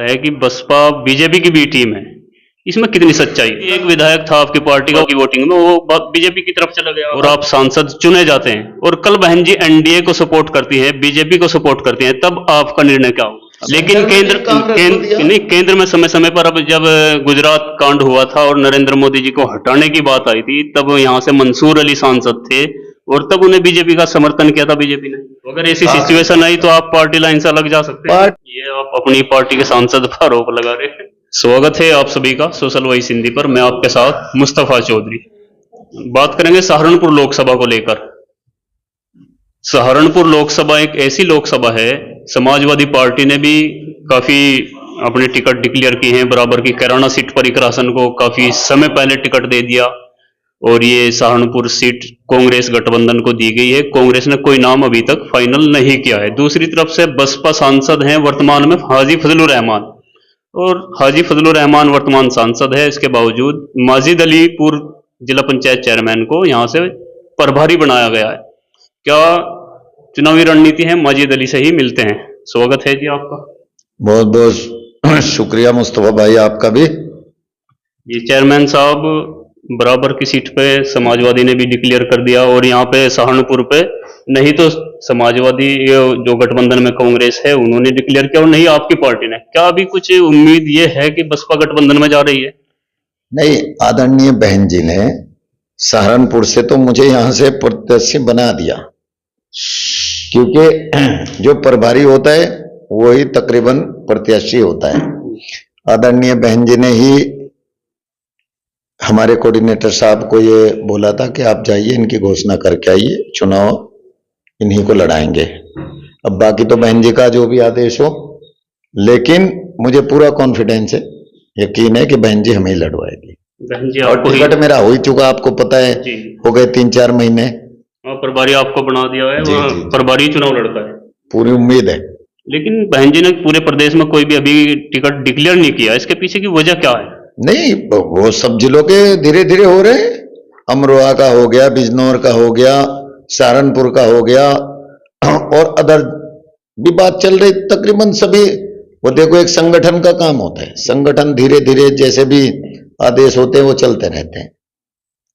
है कि बसपा बीजेपी की भी टीम है, इसमें कितनी सच्चाई? एक विधायक था आपकी पार्टी का की वोटिंग में, वो बीजेपी की तरफ चला गया और आप सांसद चुने जाते हैं, और कल बहन जी एनडीए को सपोर्ट करती है, बीजेपी को सपोर्ट करती है, तब आपका निर्णय क्या होगा? लेकिन केंद्र में समय समय पर, अब जब गुजरात कांड हुआ था और नरेंद्र मोदी जी को हटाने की बात आई थी, तब यहाँ से मंसूर अली सांसद थे और तब उन्हें बीजेपी का समर्थन किया था बीजेपी ने। तो अगर ऐसी सिचुएशन आई तो आप पार्टी लाइन से अलग जा सकते हैं। ये आप अपनी पार्टी के सांसद पर आरोप लगा रहे हैं। स्वागत है आप सभी का सोशल वॉइस हिंदी पर। मैं आपके साथ मुस्तफा चौधरी। बात करेंगे सहारनपुर लोकसभा को लेकर। सहारनपुर लोकसभा एक ऐसी लोकसभा है, समाजवादी पार्टी ने भी काफी अपने टिकट डिक्लेयर किए हैं बराबर की। कैराना सीट पर इकरासन को काफी समय पहले टिकट दे दिया और ये सहारनपुर सीट कांग्रेस गठबंधन को दी गई है। कांग्रेस ने कोई नाम अभी तक फाइनल नहीं किया है। दूसरी तरफ से बसपा सांसद हैं वर्तमान में हाजी फजलुर रहमान, और हाजी फजलुर रहमान वर्तमान सांसद है। इसके बावजूद माजिद अली पूर्व जिला पंचायत चेयरमैन को यहां से प्रभारी बनाया गया है। क्या चुनावी रणनीति है? माजिद अली से ही मिलते हैं। स्वागत है जी आपका। बहुत बहुत शुक्रिया मुस्तफा भाई, आपका भी। ये चेयरमैन साहब बराबर की सीट पे समाजवादी ने भी डिक्लेयर कर दिया, और यहाँ पे सहारनपुर पे नहीं तो समाजवादी जो गठबंधन में कांग्रेस है उन्होंने डिक्लेयर किया, और नहीं आपकी पार्टी ने। क्या अभी कुछ उम्मीद ये है कि बसपा गठबंधन में जा रही है? नहीं, आदरणीय बहन जी ने सहारनपुर से तो मुझे यहां से प्रत्याशी बना दिया, क्योंकि जो प्रभारी होता है वही तकरीबन प्रत्याशी होता है। आदरणीय बहन जी ने ही हमारे कोऑर्डिनेटर साहब को ये बोला था कि आप जाइए, इनकी घोषणा करके आइए, चुनाव इन्हीं को लड़ाएंगे। अब बाकी तो बहन जी का जो भी आदेश हो, लेकिन मुझे पूरा कॉन्फिडेंस है, यकीन है कि बहन जी हमें ही लड़वाएगी। बहन जी और टिकट मेरा हो ही चुका, आपको पता है, हो गए 3-4 महीने। प्रभारी आपको बना दिया है, प्रभारी चुनाव लड़ता है, पूरी उम्मीद है। लेकिन बहन जी ने पूरे प्रदेश में कोई भी अभी टिकट डिक्लेयर नहीं किया, इसके पीछे की वजह क्या है? नहीं, वो सब जिलों के धीरे धीरे हो रहे हैं। अमरोहा का हो गया, बिजनौर का हो गया, सहारनपुर का हो गया, और अदर भी बात चल रही तकरीबन सभी। वो देखो, एक संगठन का काम होता है, संगठन धीरे धीरे जैसे भी आदेश होते हैं वो चलते रहते हैं।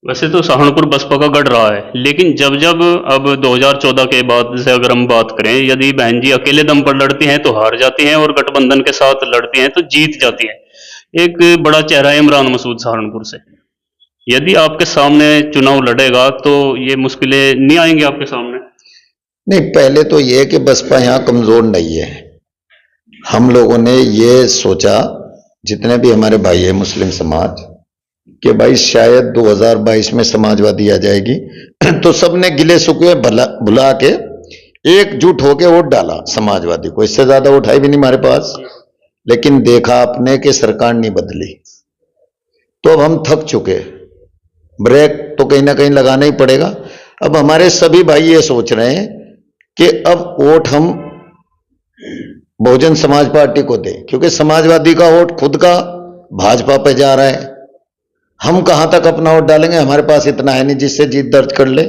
वैसे तो सहारनपुर बसपा का गढ़ रहा है, लेकिन जब जब अब 2014 के बाद से अगर हम बात करें, यदि बहन जी अकेले दम पर लड़ती हैं तो हार जाती हैं, और गठबंधन के साथ लड़ती हैं तो जीत जाती हैं। एक बड़ा चेहरा है इमरान मसूद सहारनपुर से। यदि आपके सामने चुनाव लड़ेगा तो ये मुश्किलें नहीं आएंगी आपके सामने? नहीं, पहले तो ये कि बसपा यहाँ कमजोर नहीं है। हम लोगों ने ये सोचा, जितने भी हमारे भाई है मुस्लिम समाज, कि भाई शायद 2022 में समाजवादी आ जाएगी, तो सबने गिले सुखवे भुला के एकजुट होके वोट डाला समाजवादी को। इससे ज्यादा वोट है भी नहीं हमारे पास। लेकिन देखा आपने कि सरकार नहीं बदली, तो अब हम थक चुके। ब्रेक तो कहीं ना कहीं लगाना ही पड़ेगा। अब हमारे सभी भाई ये सोच रहे हैं कि अब वोट हम बहुजन समाज पार्टी को दें, क्योंकि समाजवादी का वोट खुद का भाजपा पे जा रहा है। हम कहां तक अपना वोट डालेंगे? हमारे पास इतना है नहीं जिससे जीत दर्ज कर ले।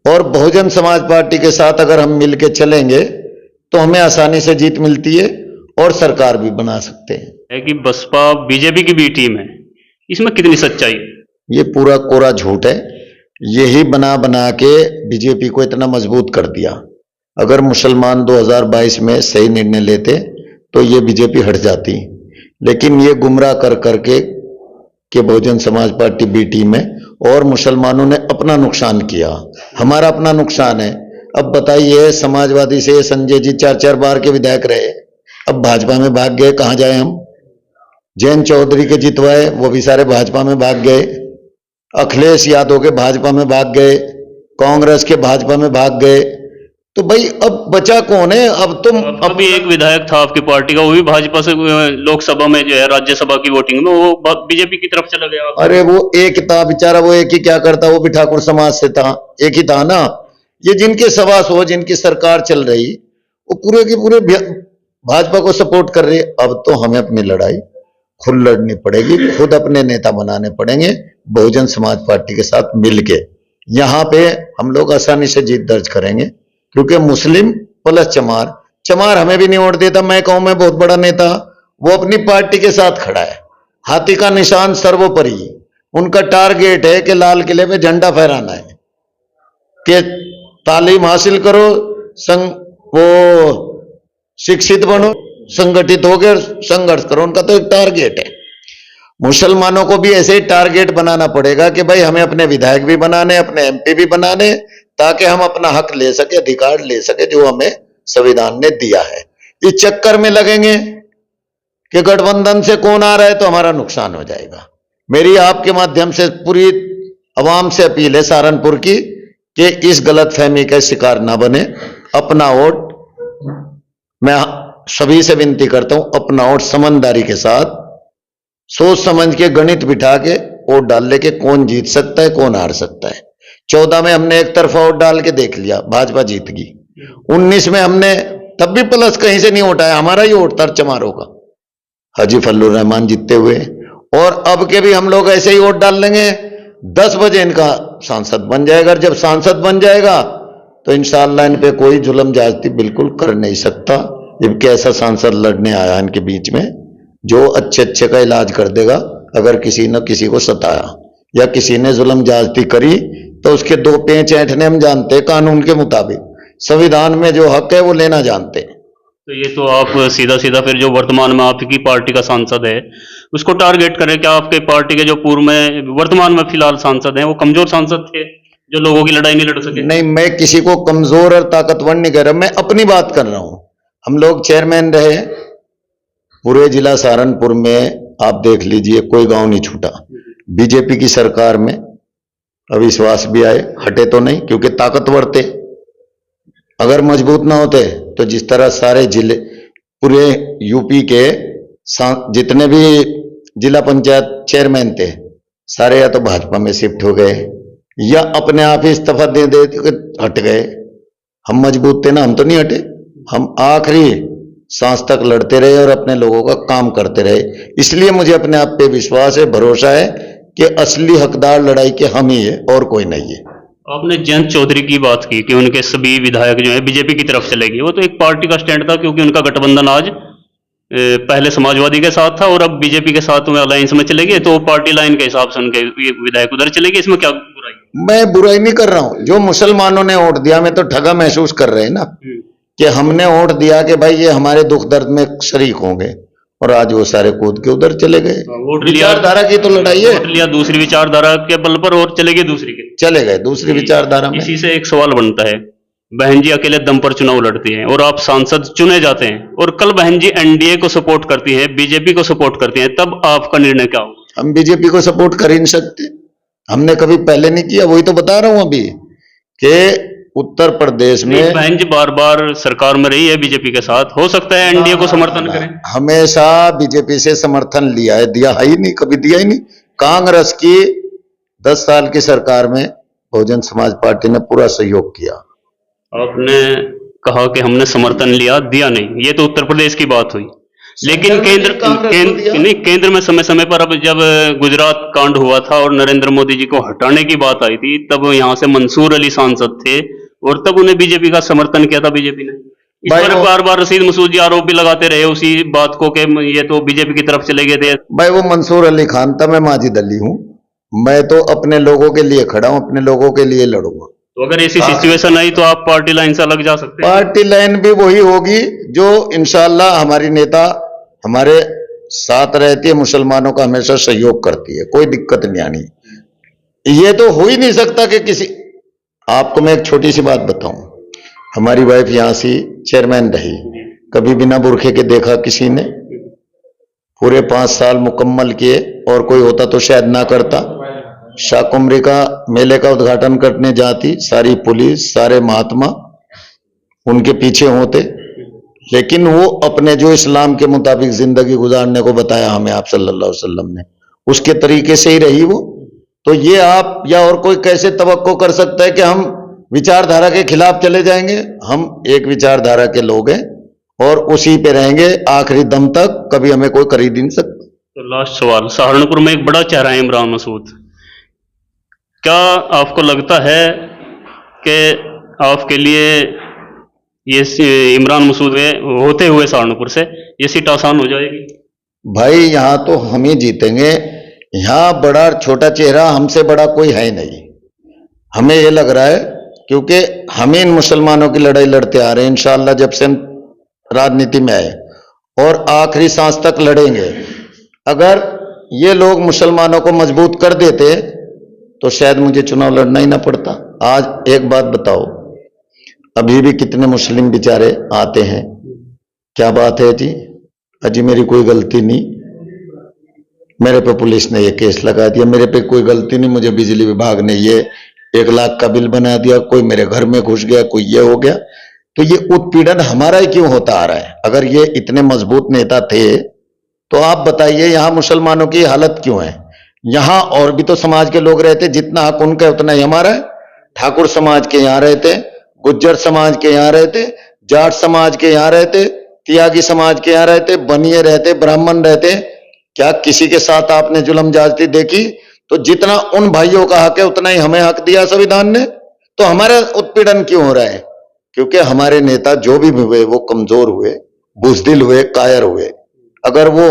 और बहुजन समाज पार्टी के साथ अगर हम मिलके चलेंगे तो हमें आसानी से जीत मिलती है और सरकार भी बना सकते हैं। है कि बसपा बीजेपी की भी टीम है, इसमें कितनी सच्चाई? ये पूरा कोरा झूठ है। यही बना बना के बीजेपी को इतना मजबूत कर दिया। अगर मुसलमान 2022 में सही निर्णय लेते तो ये बीजेपी हट जाती, लेकिन ये गुमराह कर करके कि Bahujan Samaj party B team है, और मुसलमानों ने अपना नुकसान किया, हमारा अपना नुकसान है। अब बताइए, समाजवादी से संजय जी 4-4 बार के विधायक रहे, अब भाजपा में भाग गए, कहां जाए हम? जयंत चौधरी के जितवाए, वो भी सारे भाजपा में भाग गए। अखिलेश यादव के भाजपा में भाग गए, कांग्रेस के भाजपा में भाग गए। तो भाई अब बचा कौन है? अब तुम अभी एक विधायक था आपकी पार्टी का, वो भी भाजपा से लोकसभा में जो है राज्यसभा की वोटिंग में वो बीजेपी की तरफ चला गया। अरे वो एक था बेचारा, वो एक ही क्या करता, वो भी ठाकुर समाज से था, एक ही था ना। ये जिनके सवास हो, जिनकी सरकार चल रही, वो पूरे की पूरे भाजपा को सपोर्ट कर रही है। अब तो हमें अपनी लड़ाई खुद लड़नी पड़ेगी, खुद अपने नेता बनाने पड़ेंगे बहुजन समाज पार्टी के साथ मिलके। यहां पे हम लोग आसानी से जीत दर्ज करेंगे, क्योंकि मुस्लिम प्लस चमार चमार हमें भी नहीं वोट देता, मैं कहूं मैं बहुत बड़ा नेता, वो अपनी पार्टी के साथ खड़ा है। हाथी का निशान सर्वोपरि, उनका टारगेट है कि लाल किले पे झंडा फहराना है, कि तालीम हासिल करो, वो शिक्षित बनो, संगठित होकर संघर्ष करो, उनका तो एक टारगेट है। मुसलमानों को भी ऐसे ही टारगेट बनाना पड़ेगा कि भाई हमें अपने विधायक भी बनाने, अपने एमपी भी बनाने, ताकि हम अपना हक ले सके, अधिकार ले सके जो हमें संविधान ने दिया है। इस चक्कर में लगेंगे कि गठबंधन से कौन आ रहा है तो हमारा नुकसान हो जाएगा। मेरी आपके माध्यम से पूरी आवाम से अपील है सहारनपुर की कि इस गलतफहमी का शिकार ना बने। अपना वोट, मैं सभी से विनती करता हूं, अपना वोट समझदारी के साथ सोच समझ के गणित बिठा के वोट डाल ले के कौन जीत सकता है, कौन हार सकता है। 14 में हमने एक तरफा वोट डाल के देख लिया, भाजपा जीत गई। 19 में हमने तब भी प्लस कहीं से नहीं उठाया, हमारा ही वोट था चमारों का, हाजी फल्लुर रहमान जीतते हुए। और अब के भी हम लोग ऐसे ही वोट डाल लेंगे, 10 बजे इनका सांसद बन जाएगा। जब सांसद बन जाएगा तो इंशाअल्लाह इन पे कोई जुल्म ज्यादती बिल्कुल कर नहीं सकता। जबकि ऐसा सांसद लड़ने आया इनके बीच में जो अच्छे का इलाज कर देगा। अगर किसी न किसी को सताया या किसी ने जुल्म ज्यादती करी तो उसके 2 पेंच ऐंठने हम जानते हैं, कानून के मुताबिक संविधान में जो हक है वो लेना जानते हैं। तो ये तो आप सीधा फिर जो वर्तमान में आपकी पार्टी का सांसद है उसको टारगेट करें। क्या आपके पार्टी के जो पूर्व में वर्तमान में फिलहाल सांसद हैं वो कमजोर सांसद थे जो लोगों की लड़ाई नहीं लड़ सके? नहीं, मैं किसी को कमजोर और ताकतवर नहीं कह रहा, मैं अपनी बात कर रहा हूं। हम लोग चेयरमैन रहे पूरे जिला सहारनपुर में, आप देख लीजिए कोई गांव नहीं छूटा। बीजेपी की सरकार में अविश्वास भी आए, हटे तो नहीं क्योंकि ताकतवर थे। अगर मजबूत ना होते तो जिस तरह सारे जिले, पूरे यूपी के जितने भी जिला पंचायत चेयरमैन थे सारे या तो भाजपा में शिफ्ट हो गए या अपने आप ही इस्तीफा दे हट गए। हम मजबूत थे ना, हम तो नहीं हटे, हम आखिरी सांस तक लड़ते रहे और अपने लोगों का काम करते रहे। इसलिए मुझे अपने आप पे विश्वास है, भरोसा है कि असली हकदार लड़ाई के हम ही है और कोई नहीं है। आपने जयंत चौधरी की बात की कि उनके सभी विधायक जो है बीजेपी की तरफ चले गए, वो तो एक पार्टी का स्टैंड था क्योंकि उनका गठबंधन आज पहले समाजवादी के साथ था और अब बीजेपी के साथ में अलायंस में चले गए, तो पार्टी लाइन के हिसाब से उनके विधायक उधर चले गए। इसमें क्या बुराई? मैं बुराई नहीं कर रहा हूं, जो मुसलमानों ने वोट दिया, मैं तो ठगा महसूस कर रहे हैं ना कि हमने वोट दिया कि भाई ये हमारे दुख दर्द में शरीक होंगे और आज वो सारे कूद के उधर चले गए। वोट लिया, विचारधारा की तो लड़ाई है, वोट लिया दूसरी विचारधारा के बल पर और चले गए दूसरी विचारधारा में। इसी से एक सवाल बनता है, बहन जी अकेले दम पर चुनाव लड़ती हैं और आप सांसद चुने जाते हैं और कल बहन जी एनडीए को सपोर्ट करती हैं, बीजेपी को सपोर्ट करती हैं, तब आपका निर्णय क्या होगा? हम बीजेपी को सपोर्ट कर ही नहीं सकते, हमने कभी पहले नहीं किया। वही तो बता रहा हूं अभी कि उत्तर प्रदेश में बहन जी बार बार सरकार में रही है बीजेपी के साथ, हो सकता है एनडीए को समर्थन करें। हमेशा बीजेपी से समर्थन लिया है, दिया है ही नहीं, कभी दिया ही नहीं। कांग्रेस की 10 साल की सरकार में बहुजन समाज पार्टी ने पूरा सहयोग किया। आपने कहा कि हमने समर्थन लिया, दिया नहीं, ये तो उत्तर प्रदेश की बात हुई। लेकिन केंद्र में समय समय पर, अब जब गुजरात कांड हुआ था और नरेंद्र मोदी जी को हटाने की बात आई थी, तब यहाँ से मंसूर अली सांसद थे और तब उन्हें बीजेपी का समर्थन किया था बीजेपी ने। इस पर बार बार रशीद मसूद जी आरोप भी लगाते रहे उसी बात को कि ये तो बीजेपी की तरफ चले गए थे। भाई वो मंसूर अली खान था, मैं माजिद अली हूं। मैं तो अपने लोगों के लिए खड़ा हूं, अपने लोगों के लिए लड़ूंगा। तो अगर ऐसी सिचुएशन आई तो आप पार्टी लाइन से अलग जा सकते हैं। पार्टी लाइन भी वही होगी जो इंशाअल्लाह हमारी नेता हमारे साथ रहती है, मुसलमानों का हमेशा सहयोग करती है, कोई दिक्कत नहीं आनी। ये तो हो ही नहीं सकता कि किसी, आपको मैं एक छोटी सी बात बताऊं, हमारी वाइफ यहां से चेयरमैन रही, कभी बिना बुरखे के देखा किसी ने? पूरे 5 साल मुकम्मल किए और कोई होता तो शायद ना करता। शाकुम्री का मेले का उद्घाटन करने जाती, सारी पुलिस, सारे महात्मा उनके पीछे होते, लेकिन वो अपने जो इस्लाम के मुताबिक जिंदगी गुजारने को बताया हमें आप सल्लल्लाहु अलैहि वसल्लम ने, उसके तरीके से ही रही वो। तो ये आप या और कोई कैसे तवक्को कर सकता है कि हम विचारधारा के खिलाफ चले जाएंगे? हम एक विचारधारा के लोग हैं और उसी पे रहेंगे आखिरी दम तक, कभी हमें कोई खरीद नहीं सकता। तो लास्ट सवाल, सहारनपुर में एक बड़ा चेहरा है इमरान मसूद, क्या आपको लगता है कि आपके लिए ये इमरान मसूद होते हुए सहारनपुर से ये सीट आसान हो जाएगी? भाई यहाँ तो हम ही जीतेंगे। यहाँ बड़ा छोटा चेहरा हमसे बड़ा कोई है ही नहीं। हमें ये लग रहा है क्योंकि हम इन मुसलमानों की लड़ाई लड़ते आ रहे हैं इंशाअल्लाह, जब से हम राजनीति में आए, और आखिरी सांस तक लड़ेंगे। अगर ये लोग मुसलमानों को मजबूत कर देते तो शायद मुझे चुनाव लड़ना ही ना पड़ता। आज एक बात बताओ, अभी भी कितने मुस्लिम बेचारे आते हैं, क्या बात है जी, अजी मेरी कोई गलती नहीं, मेरे पे पुलिस ने ये केस लगा दिया, मेरे पे कोई गलती नहीं, मुझे बिजली विभाग ने ये 1 लाख का बिल बना दिया, कोई मेरे घर में घुस गया, कोई ये हो गया। तो ये उत्पीड़न हमारा ही क्यों होता आ रहा है? अगर ये इतने मजबूत नेता थे तो आप बताइए यहां मुसलमानों की हालत क्यों है? यहां और भी तो समाज के लोग रहते, जितना हक उनका उतना ही हमारा है। ठाकुर समाज के यहां रहते, गुज्जर समाज के यहां रहते, जाट समाज के यहां रहते, त्यागी समाज के यहां रहते, बनिए रहते, ब्राह्मण रहते। क्या किसी के साथ आपने जुल्म ज्यादती देखी? तो जितना उन भाइयों का हक है उतना ही हमें हक दिया संविधान ने। तो हमारा उत्पीड़न क्यों हो रहा है? क्योंकि हमारे नेता जो भी हुए वो कमजोर हुए, बुजदिल हुए, कायर हुए। अगर वो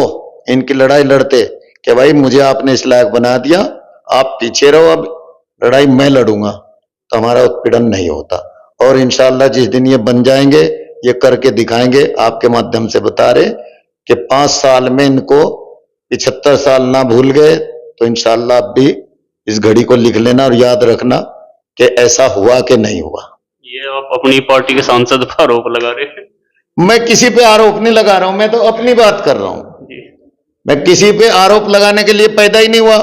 इनकी लड़ाई लड़ते कि भाई मुझे आपने इस लायक बना दिया, आप पीछे रहो, अब लड़ाई मैं लड़ूंगा, तो हमारा उत्पीड़न नहीं होता। और इंशाअल्लाह जिस दिन ये बन जाएंगे, ये करके दिखाएंगे। आपके माध्यम से बता रहे कि 5 साल में इनको 75 साल ना भूल गए, तो इंशाअल्लाह आप भी इस घड़ी को लिख लेना और याद रखना कि ऐसा हुआ कि नहीं हुआ। ये आप अपनी पार्टी के सांसद पर आरोप लगा रहे हैं? मैं किसी पे आरोप नहीं लगा रहा हूं, मैं तो अपनी बात कर रहा हूं। मैं किसी पे आरोप लगाने के लिए पैदा ही नहीं हुआ।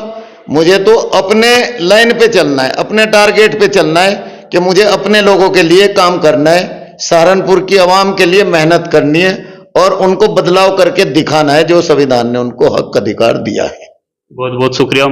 मुझे तो अपने लाइन पे चलना है, अपने टारगेट पे चलना है कि मुझे अपने लोगों के लिए काम करना है, सहारनपुर की आवाम के लिए मेहनत करनी है और उनको बदलाव करके दिखाना है जो संविधान ने उनको हक अधिकार दिया है। बहुत बहुत शुक्रिया।